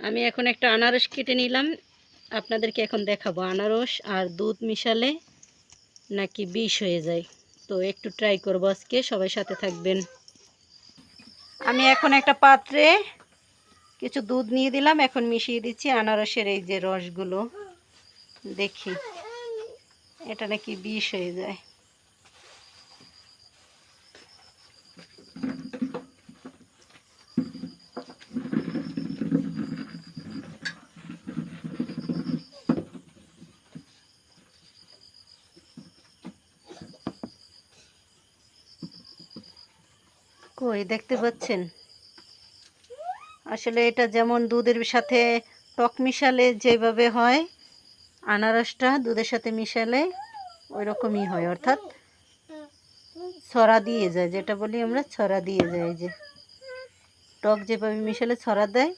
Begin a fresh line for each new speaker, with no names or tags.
আমি এখন একটা আনারস কেটে নিলাম, আপনাদেরকে এখন দেখাবো আনারস আর দুধ মিশালে নাকি বিষ হয়ে যায়। তো একটু ট্রাই করবো আজকে, সবাই সাথে থাকবেন। আমি এখন একটা পাত্রে কিছু দুধ নিয়ে দিলাম, এখন মিশিয়ে দিচ্ছি আনারসের এই যে রসগুলো। দেখি এটা নাকি বিষ হয়ে যায়। কই দেখতে পাচ্ছেন? আসলে এটা যেমন দুধের সাথে টক মিশালে যেভাবে হয়, আনারসটা দুধের সাথে মিশালে ওই রকমই হয়, অর্থাৎ ছড়া দিয়ে যায়, যেটা বলি আমরা ছড়া দিয়ে যায়। যে টক যেভাবে মিশালে ছড়া দেয়